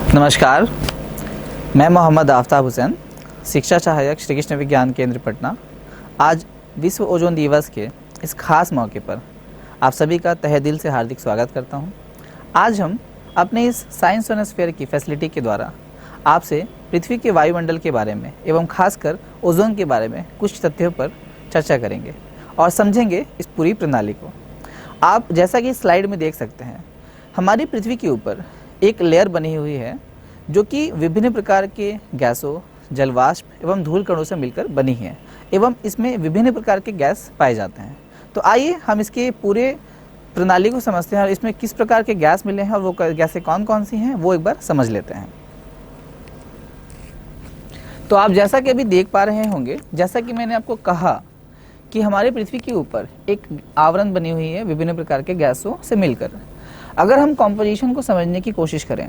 नमस्कार, मैं मोहम्मद आफ्ताब हुसैन, शिक्षा सहायक श्री कृष्ण विज्ञान केंद्र पटना। आज विश्व ओजोन दिवस के इस खास मौके पर आप सभी का तहे दिल से हार्दिक स्वागत करता हूं। आज हम अपने इस साइंस सोनोस्फीयर की फैसिलिटी के द्वारा आपसे पृथ्वी के वायुमंडल के बारे में एवं खासकर ओजोन के बारे में कुछ तथ्यों पर चर्चा करेंगे और समझेंगे इस पूरी प्रणाली को। आप जैसा कि स्लाइड में देख सकते हैं, हमारी पृथ्वी के ऊपर एक लेयर बनी हुई है जो कि विभिन्न प्रकार के गैसों, जलवाष्प एवं धूल कणों से मिलकर बनी है एवं इसमें विभिन्न प्रकार के गैस पाए जाते हैं। तो आइए हम इसके पूरे प्रणाली को समझते हैं और इसमें किस प्रकार के गैस मिले हैं और वो गैसें कौन कौन सी हैं वो एक बार समझ लेते हैं। तो आप जैसा कि अभी देख पा रहे होंगे, जैसा कि मैंने आपको कहा कि हमारे पृथ्वी के ऊपर एक आवरण बनी हुई है विभिन्न प्रकार के गैसों से मिलकर। अगर हम कॉम्पोजिशन को समझने की कोशिश करें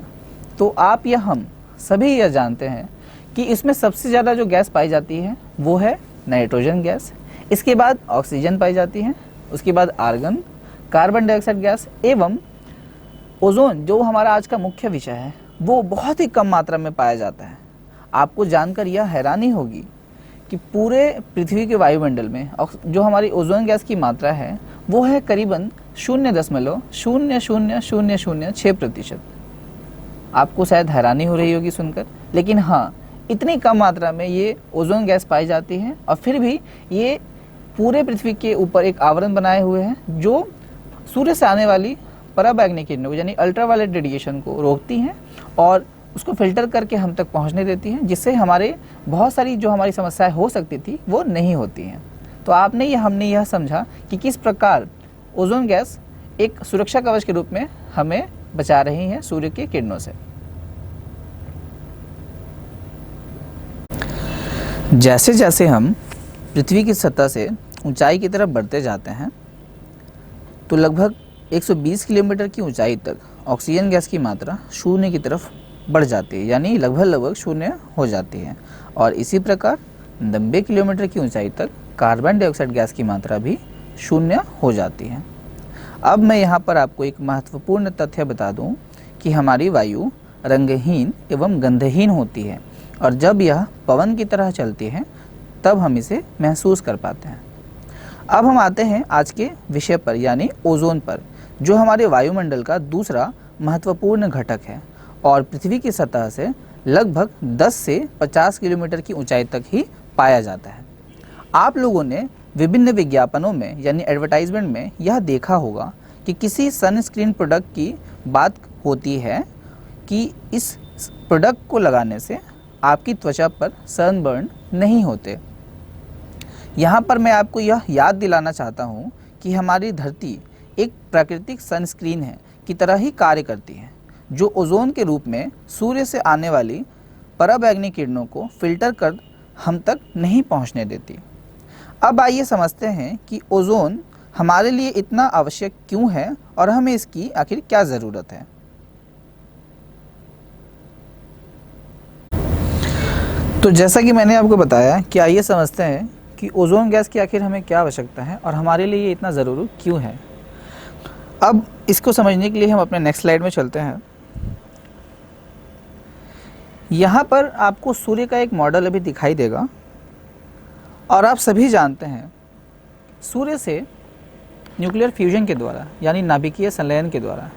तो आप या हम सभी यह जानते हैं कि इसमें सबसे ज़्यादा जो गैस पाई जाती है वो है नाइट्रोजन गैस, इसके बाद ऑक्सीजन पाई जाती है, उसके बाद आर्गन, कार्बन डाइऑक्साइड गैस एवं ओजोन जो हमारा आज का मुख्य विषय है वो बहुत ही कम मात्रा में पाया जाता है। आपको जानकर यह हैरानी होगी कि पूरे पृथ्वी के वायुमंडल में जो हमारी ओजोन गैस की मात्रा है वो है करीबन 0.00006%। आपको शायद हैरानी हो रही होगी सुनकर, लेकिन हाँ, इतनी कम मात्रा में ये ओजोन गैस पाई जाती है और फिर भी ये पूरे पृथ्वी के ऊपर एक आवरण बनाए हुए हैं जो सूर्य से आने वाली पराबैंगनी किरणों यानी अल्ट्रावायलेट रेडिएशन को रोकती हैं और उसको फिल्टर करके हम तक पहुंचने देती हैं, जिससे हमारे बहुत सारी जो हमारी समस्याएं हो सकती थी वो नहीं होती हैं। तो हमने यह समझा कि किस प्रकार ओजोन गैस एक सुरक्षा कवच के रूप में हमें बचा रही है सूर्य की किरणों से। जैसे जैसे हम पृथ्वी की सतह से ऊंचाई की तरफ बढ़ते जाते हैं तो लगभग 120 किलोमीटर की ऊंचाई तक ऑक्सीजन गैस की मात्रा शून्य की तरफ बढ़ जाती है, यानी लगभग शून्य हो जाती है। और इसी प्रकार 90 किलोमीटर की ऊंचाई तक कार्बन डाइऑक्साइड गैस की मात्रा भी शून्य हो जाती है। अब मैं यहाँ पर आपको एक महत्वपूर्ण तथ्य बता दूँ कि हमारी वायु रंगहीन एवं गंधहीन होती है और जब यह पवन की तरह चलती है तब हम इसे महसूस कर पाते हैं। अब हम आते हैं आज के विषय पर यानी ओजोन पर, जो हमारे वायुमंडल का दूसरा महत्वपूर्ण घटक है और पृथ्वी की सतह से लगभग 10 से 50 किलोमीटर की ऊंचाई तक ही पाया जाता है। आप लोगों ने विभिन्न विज्ञापनों में यानी एडवर्टाइजमेंट में यह देखा होगा कि किसी सनस्क्रीन प्रोडक्ट की बात होती है कि इस प्रोडक्ट को लगाने से आपकी त्वचा पर सनबर्न नहीं होते। यहाँ पर मैं आपको यह याद दिलाना चाहता हूँ कि हमारी धरती एक प्राकृतिक सनस्क्रीन है की तरह ही कार्य करती है, जो ओजोन के रूप में सूर्य से आने वाली पराबैंगनी किरणों को फिल्टर कर हम तक नहीं पहुँचने देती। अब आइए समझते हैं कि ओजोन हमारे लिए इतना आवश्यक क्यों है और हमें इसकी आखिर क्या ज़रूरत है। तो जैसा कि मैंने आपको बताया कि आइए समझते हैं कि ओजोन गैस की आखिर हमें क्या आवश्यकता है और हमारे लिए ये इतना ज़रूरी क्यों है। अब इसको समझने के लिए हम अपने नेक्स्ट स्लाइड में चलते हैं। यहाँ पर आपको सूर्य का एक मॉडल अभी दिखाई देगा और आप सभी जानते हैं सूर्य से न्यूक्लियर फ्यूजन के द्वारा यानी नाभिकीय संलयन के द्वारा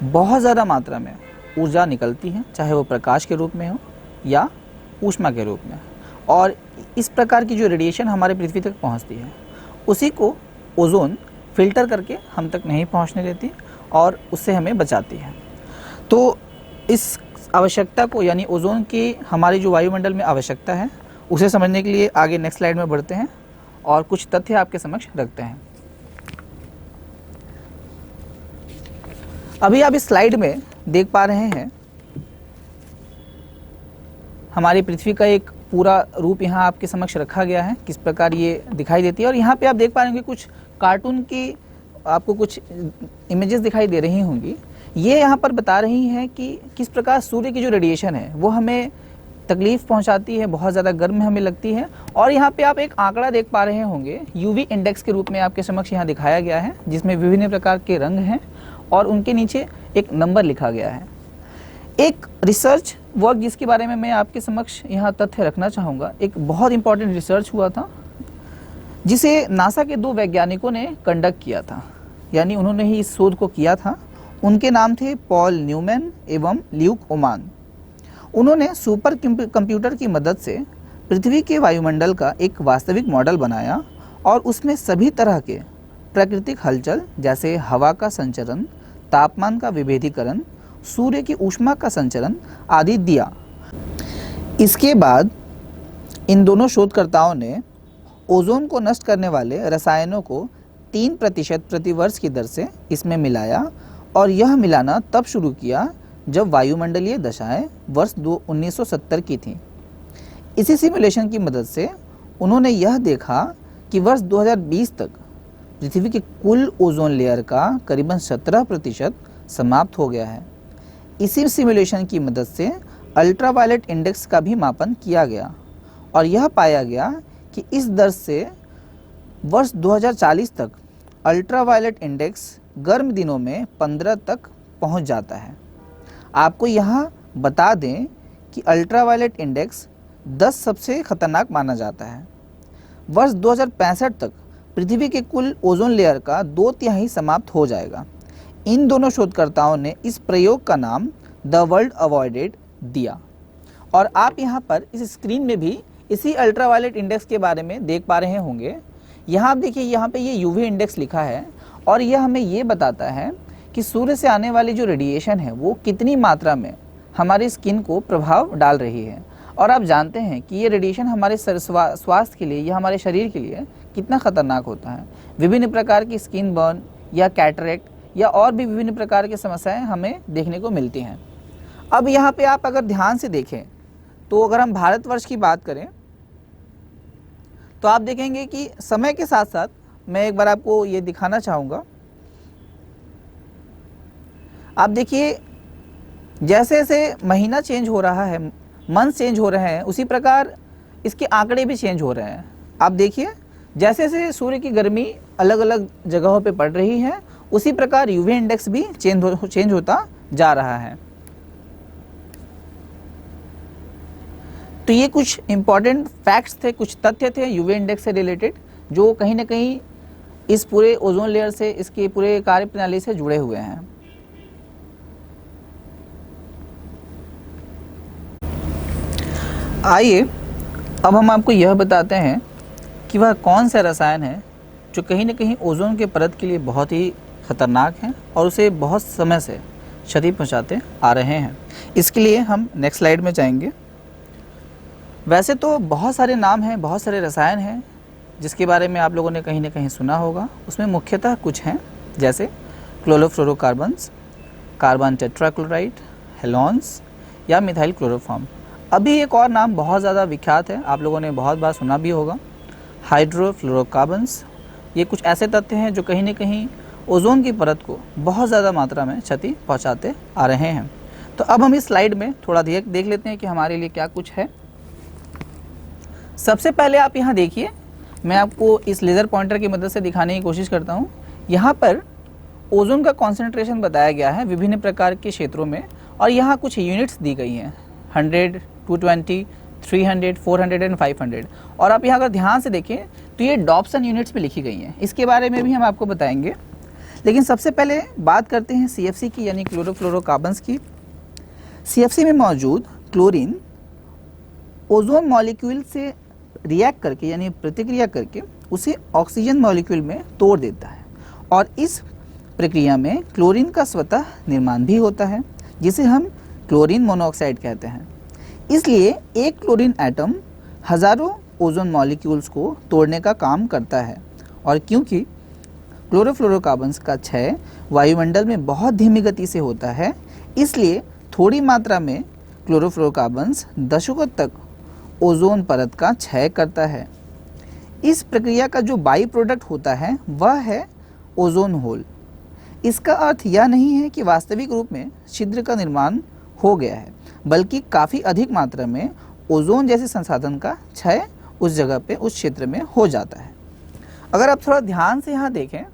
बहुत ज़्यादा मात्रा में ऊर्जा निकलती है, चाहे वो प्रकाश के रूप में हो या ऊष्मा के रूप में। और इस प्रकार की जो रेडिएशन हमारे पृथ्वी तक पहुंचती है उसी को ओजोन फिल्टर करके हम तक नहीं पहुंचने देती और उससे हमें बचाती है। तो इस आवश्यकता को यानी ओजोन की हमारी जो वायुमंडल में आवश्यकता है उसे समझने के लिए आगे नेक्स्ट स्लाइड में बढ़ते हैं और कुछ तथ्य आपके समक्ष रखते हैं। अभी आप इस स्लाइड में देख पा रहे हैं हमारी पृथ्वी का एक पूरा रूप यहाँ आपके समक्ष रखा गया है, किस प्रकार ये दिखाई देती है। और यहाँ पे आप देख पा रहे होंगे कुछ कार्टून की आपको कुछ इमेजेस दिखाई दे रही होंगी। ये यहाँ पर बता रही हैं कि किस प्रकार सूर्य की जो रेडिएशन है वो हमें तकलीफ़ पहुंचाती है, बहुत ज़्यादा गर्म हमें लगती है। और यहाँ पे आप एक आंकड़ा देख पा रहे होंगे, यूवी इंडेक्स के रूप में आपके समक्ष यहाँ दिखाया गया है, जिसमें विभिन्न प्रकार के रंग हैं और उनके नीचे एक नंबर लिखा गया है। एक रिसर्च वर्क जिसके बारे में मैं आपके समक्ष यहाँ तथ्य रखना चाहूँगा, एक बहुत इंपॉर्टेंट रिसर्च हुआ था जिसे नासा के 2 वैज्ञानिकों ने कंडक्ट किया था, यानी उन्होंने ही इस शोध को किया था। उनके नाम थे पॉल न्यूमैन एवं ल्यूक ओमान। उन्होंने सुपर कंप्यूटर की मदद से पृथ्वी के वायुमंडल का एक वास्तविक मॉडल बनाया और उसमें सभी तरह के प्राकृतिक हलचल जैसे हवा का संचरण, तापमान का विभेदीकरण, सूर्य की ऊष्मा का संचरण आदि दिया। इसके बाद इन दोनों शोधकर्ताओं ने ओजोन को नष्ट करने वाले रसायनों को 3% प्रति वर्ष की दर से इसमें मिलाया और यह मिलाना तब शुरू किया जब वायुमंडलीय दशाएं वर्ष 1970 की थीं। इसी सिमुलेशन की मदद से उन्होंने यह देखा कि वर्ष 2020 तक पृथ्वी के कुल ओजोन लेयर का करीबन 17% समाप्त हो गया है। इसी सिमुलेशन की मदद से अल्ट्रावायलेट इंडेक्स का भी मापन किया गया और यह पाया गया कि इस दर से वर्ष 2040 तक अल्ट्रावायलेट इंडेक्स गर्म दिनों में 15 तक पहुंच जाता है। आपको यहाँ बता दें कि अल्ट्रावायलेट इंडेक्स 10 सबसे खतरनाक माना जाता है। वर्ष 2065 तक पृथ्वी के कुल ओजोन लेयर का 2/3 समाप्त हो जाएगा। इन दोनों शोधकर्ताओं ने इस प्रयोग का नाम द वर्ल्ड अवॉइडेड दिया और आप यहाँ पर इस स्क्रीन में भी इसी अल्ट्रावायलेट इंडेक्स के बारे में देख पा रहे होंगे। यहाँ आप देखिए, यहाँ पे ये यूवी इंडेक्स लिखा है और यह हमें ये बताता है कि सूर्य से आने वाली जो रेडिएशन है वो कितनी मात्रा में हमारी स्किन को प्रभाव डाल रही है। और आप जानते हैं कि ये रेडिएशन हमारे स्वास्थ्य के लिए या हमारे शरीर के लिए कितना खतरनाक होता है। विभिन्न प्रकार की स्किन बर्न या कैटरेक्ट या और भी विभिन्न प्रकार की समस्याएं हमें देखने को मिलती हैं। अब यहाँ पे आप अगर ध्यान से देखें तो अगर हम भारतवर्ष की बात करें तो आप देखेंगे कि समय के साथ साथ मैं एक बार आपको ये दिखाना चाहूँगा। आप देखिए, जैसे जैसे महीना चेंज हो रहा है, मंथ चेंज हो रहे हैं, उसी प्रकार इसके आंकड़े भी चेंज हो रहे हैं। आप देखिए, जैसे जैसे सूर्य की गर्मी अलग अलग जगहों पे पड़ रही है, उसी प्रकार यूवी इंडेक्स भी चेंज होता जा रहा है। तो ये कुछ इंपॉर्टेंट फैक्ट्स थे, कुछ तथ्य थे यूवी इंडेक्स से रिलेटेड, जो कहीं ना कहीं इस पूरे ओजोन लेयर से, इसके पूरे कार्य प्रणाली से जुड़े हुए हैं। आइए अब हम आपको यह बताते हैं कि वह कौन सा रसायन है जो कहीं ना कहीं ओजोन के परत के लिए बहुत ही खतरनाक है और उसे बहुत समय से क्षति पहुंचाते आ रहे हैं। इसके लिए हम नेक्स्ट स्लाइड में जाएंगे। वैसे तो बहुत सारे नाम हैं, बहुत सारे रसायन हैं जिसके बारे में आप लोगों ने कहीं ना कहीं सुना होगा। उसमें मुख्यतः कुछ हैं जैसे क्लोरोफ्लोरोकार्बन्स, कार्बन टेट्राक्लोराइड, हेलोन्स या मिथाइल क्लोरोफॉर्म। अभी एक और नाम बहुत ज़्यादा विख्यात है, आप लोगों ने बहुत बार सुना भी होगा, हाइड्रोफ्लोरोकार्बन्स। ये कुछ ऐसे तत्व हैं जो कहीं ना कहीं ओजोन की परत को बहुत ज़्यादा मात्रा में क्षति पहुंचाते आ रहे हैं। तो अब हम इस स्लाइड में थोड़ा देख लेते हैं कि हमारे लिए क्या कुछ है। सबसे पहले आप यहाँ देखिए, मैं आपको इस लेज़र पॉइंटर की मदद से दिखाने की कोशिश करता हूँ। यहाँ पर ओजोन का कॉन्सेंट्रेशन बताया गया है विभिन्न प्रकार के क्षेत्रों में और यहाँ कुछ यूनिट्स दी गई हैं, 100, 220, 300, 400 एंड 500। और आप यहाँ अगर ध्यान से देखें तो ये डॉप्सन यूनिट्स में लिखी गई हैं। इसके बारे में भी हम आपको बताएंगे, लेकिन सबसे पहले बात करते हैं CFC की, यानी क्लोरोफ्लोरोकार्बन्स की। CFC में मौजूद क्लोरीन ओजोन मॉलिक्यूल से रिएक्ट करके, यानी प्रतिक्रिया करके उसे ऑक्सीजन मॉलिक्यूल में तोड़ देता है और इस प्रक्रिया में क्लोरीन का स्वतः निर्माण भी होता है जिसे हम क्लोरीन मोनोऑक्साइड कहते हैं। इसलिए एक क्लोरीन एटम हजारों ओजोन मॉलिक्यूल्स को तोड़ने का काम करता है और क्योंकि क्लोरोफ्लोरोकार्बन्स का क्षय वायुमंडल में बहुत धीमी गति से होता है, इसलिए थोड़ी मात्रा में क्लोरोफ्लोरोकार्बन्स दशकों तक ओजोन परत का क्षय करता है। इस प्रक्रिया का जो बाई प्रोडक्ट होता है वह है ओजोन होल। इसका अर्थ यह नहीं है कि वास्तविक रूप में छिद्र का निर्माण हो गया है, बल्कि काफ़ी अधिक मात्रा में ओजोन जैसे संसाधन का क्षय उस जगह पे, उस क्षेत्र में हो जाता है। अगर आप थोड़ा ध्यान से यहाँ देखें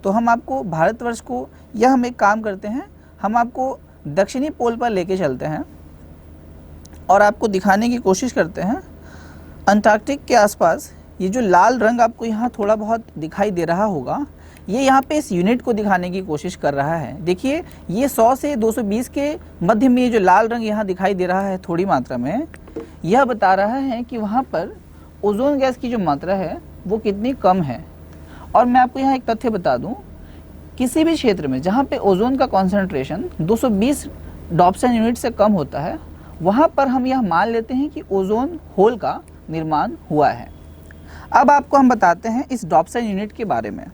तो हम आपको भारतवर्ष को, यह हम एक काम करते हैं, हम आपको दक्षिणी पोल पर लेके चलते हैं और आपको दिखाने की कोशिश करते हैं अंटार्कटिक के आसपास ये जो लाल रंग आपको यहाँ थोड़ा बहुत दिखाई दे रहा होगा, ये यहाँ पे इस यूनिट को दिखाने की कोशिश कर रहा है। देखिए ये 100 से 220 के मध्य में ये जो लाल रंग यहाँ दिखाई दे रहा है थोड़ी मात्रा में, यह बता रहा है कि वहाँ पर ओजोन गैस की जो मात्रा है वो कितनी कम है। और मैं आपको यहाँ एक तथ्य बता दूँ, किसी भी क्षेत्र में जहाँ पे ओजोन का कॉन्सेंट्रेशन 220 डॉप्सन यूनिट से कम होता है, वहाँ पर हम यह मान लेते हैं कि ओजोन होल का निर्माण हुआ है। अब आपको हम बताते हैं इस डॉप्सन यूनिट के बारे में।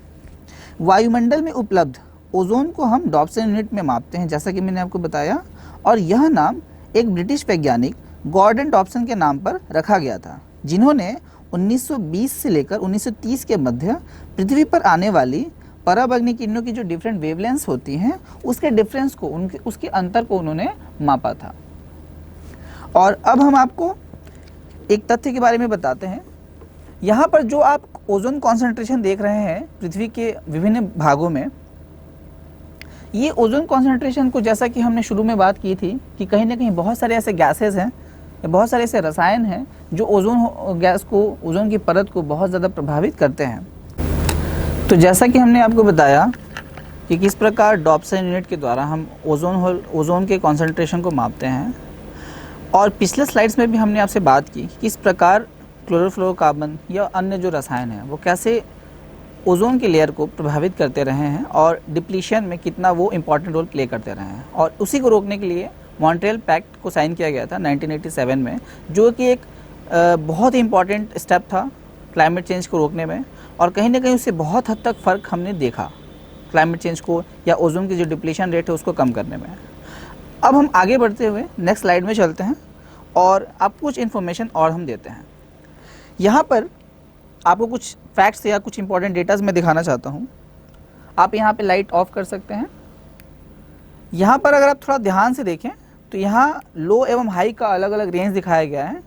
वायुमंडल में उपलब्ध ओजोन को हम डॉप्सन यूनिट में मापते हैं, जैसा कि मैंने आपको बताया, और यह नाम एक ब्रिटिश वैज्ञानिक गॉर्डन डॉप्सन के नाम पर रखा गया था, जिन्होंने 1920 से लेकर 1930 के मध्य पृथ्वी पर आने वाली पराबैंगनी किरणों की जो डिफरेंट वेवलेंथ्स होती हैं उसके डिफरेंस को, उसके अंतर को उन्होंने मापा था। और अब हम आपको एक तथ्य के बारे में बताते हैं। यहाँ पर जो आप ओजोन कॉन्सेंट्रेशन देख रहे हैं पृथ्वी के विभिन्न भागों में, ये ओजोन कॉन्सेंट्रेशन को, जैसा कि हमने शुरू में बात की थी कि कहीं ना कहीं बहुत सारे ऐसे गैसेस हैं, बहुत सारे ऐसे रसायन हैं जो ओजोन गैस को, ओजोन की परत को बहुत ज़्यादा प्रभावित करते हैं। तो जैसा कि हमने आपको बताया कि किस प्रकार डॉप्सन यूनिट के द्वारा हम ओजोन के कॉन्सेंट्रेशन को मापते हैं, और पिछले स्लाइड्स में भी हमने आपसे बात की किस प्रकार क्लोरोफ्लोरोकार्बन या अन्य जो रसायन हैं वो कैसे ओजोन के लेयर को प्रभावित करते रहे हैं और डिप्लीशन में कितना वो इम्पॉर्टेंट रोल प्ले करते रहे हैं। और उसी को रोकने के लिए मॉन्ट्रियल पैक्ट को साइन किया गया था 1987 में, जो कि एक बहुत ही इम्पॉर्टेंट स्टेप था क्लाइमेट चेंज को रोकने में, और कहीं ना कहीं उससे बहुत हद तक फ़र्क हमने देखा क्लाइमेट चेंज को या ओजोन की जो डिप्लीशन रेट है उसको कम करने में। अब हम आगे बढ़ते हुए नेक्स्ट स्लाइड में चलते हैं और आपको कुछ इन्फॉर्मेशन और हम देते हैं। यहाँ पर आपको कुछ फैक्ट्स या कुछ इंपॉर्टेंट डेटाज मैं दिखाना चाहता हूँ। आप यहाँ पे लाइट ऑफ कर सकते हैं। यहाँ पर अगर आप थोड़ा ध्यान से देखें तो यहाँ लो एवं हाई का अलग अलग रेंज दिखाया गया है।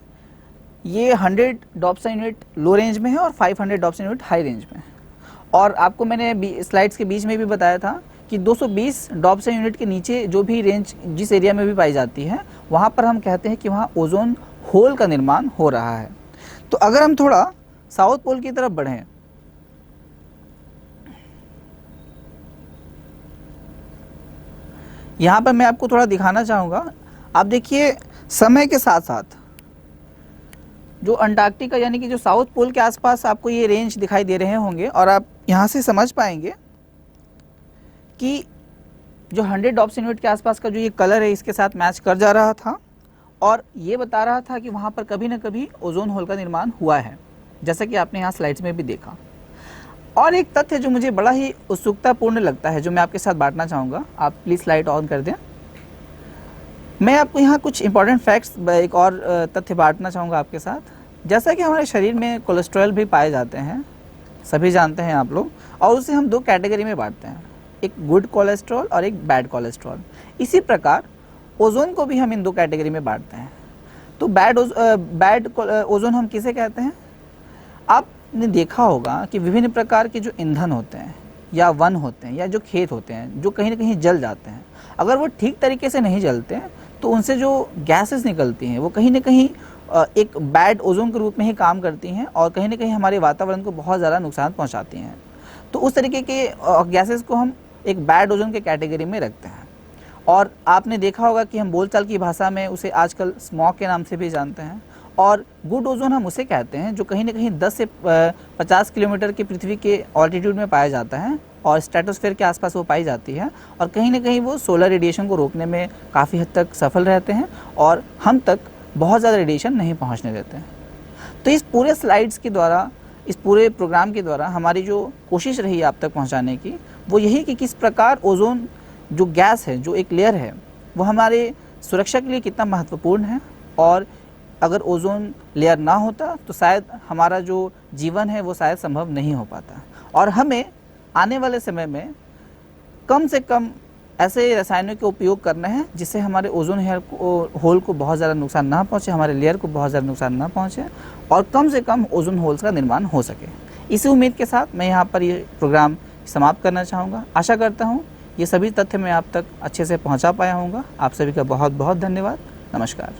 ये 100 डॉप्सन यूनिट लो रेंज में है और 500 डॉप्सन यूनिट हाई रेंज में। और आपको मैंने स्लाइड्स के बीच में भी बताया था कि 220 डॉप्सन यूनिट के नीचे जो भी रेंज जिस एरिया में भी पाई जाती है, वहाँ पर हम कहते हैं कि वहाँ ओजोन होल का निर्माण हो रहा है। तो अगर हम थोड़ा साउथ पोल की तरफ बढ़ें, यहाँ पर मैं आपको थोड़ा दिखाना चाहूँगा। आप देखिए समय के साथ साथ जो अंटार्कटिका यानी कि जो साउथ पोल के आसपास आपको ये रेंज दिखाई दे रहे होंगे, और आप यहाँ से समझ पाएंगे कि जो 100 डॉप्सन यूनिट के आसपास का जो ये कलर है इसके साथ मैच कर जा रहा था, और ये बता रहा था कि वहाँ पर कभी ना कभी ओजोन होल का निर्माण हुआ है, जैसा कि आपने यहाँ स्लाइड्स में भी देखा। और एक तथ्य जो मुझे बड़ा ही उत्सुकतापूर्ण लगता है, जो मैं आपके साथ बांटना चाहूँगा। आप प्लीज़ स्लाइड ऑन कर दें। मैं आपको यहाँ कुछ इंपॉर्टेंट फैक्ट्स, एक और तथ्य बांटना चाहूँगा आपके साथ। जैसा कि हमारे शरीर में कोलेस्ट्रॉल भी पाए जाते हैं, सभी जानते हैं आप लोग, और उसे हम दो कैटेगरी में बांटते हैं, एक गुड कोलेस्ट्रॉल और एक बैड कोलेस्ट्रॉल। इसी प्रकार ओजोन को भी हम इन दो कैटेगरी में बांटते हैं। तो बैड ओजोन हम किसे कहते हैं? आपने देखा होगा कि विभिन्न प्रकार के जो ईंधन होते हैं या वन होते हैं या जो खेत होते हैं जो कहीं ना कहीं जल जाते हैं, अगर वो ठीक तरीके से नहीं जलते हैं तो उनसे जो गैसेस निकलती हैं वो कहीं ना कहीं एक बैड ओजोन के रूप में ही काम करती हैं और कहीं ना कहीं हमारे वातावरण को बहुत ज़्यादा नुकसान पहुंचाती हैं। तो उस तरीके के गैसेस को हम एक बैड ओजोन के कैटेगरी में रखते हैं। और आपने देखा होगा कि हम बोलचाल की भाषा में उसे आजकल स्मॉग के नाम से भी जानते हैं। और गुड ओजोन हम उसे कहते हैं जो कहीं ना कहीं 10 से 50 किलोमीटर की पृथ्वी के ऑल्टीट्यूड में पाया जाता है और स्ट्रेटोस्फीयर के आसपास वो पाई जाती है, और कहीं ना कहीं वो सोलर रेडिएशन को रोकने में काफ़ी हद तक सफल रहते हैं और हम तक बहुत ज़्यादा रेडिएशन नहीं पहुंचने देते हैं। तो इस पूरे स्लाइड्स के द्वारा, इस पूरे प्रोग्राम के द्वारा हमारी जो कोशिश रही आप तक पहुंचाने की, वो यही कि किस प्रकार ओजोन जो गैस है, जो एक लेयर है, वो हमारे सुरक्षा के लिए कितना महत्वपूर्ण है, और अगर ओजोन लेयर ना होता तो शायद हमारा जो जीवन है वो शायद संभव नहीं हो पाता। और हमें आने वाले समय में कम से कम ऐसे रसायनों के उपयोग करना है जिससे हमारे ओजोन होल को बहुत ज़्यादा नुकसान ना पहुँचे, हमारे लेयर को बहुत ज़्यादा नुकसान ना पहुँचे, और कम से कम ओजोन होल्स का निर्माण हो सके। इसी उम्मीद के साथ मैं यहाँ पर ये प्रोग्राम समाप्त करना चाहूँगा। आशा करता हूँ ये सभी तथ्य मैं आप तक अच्छे से पहुंचा पाया हूँगा। आप सभी का बहुत बहुत धन्यवाद। नमस्कार।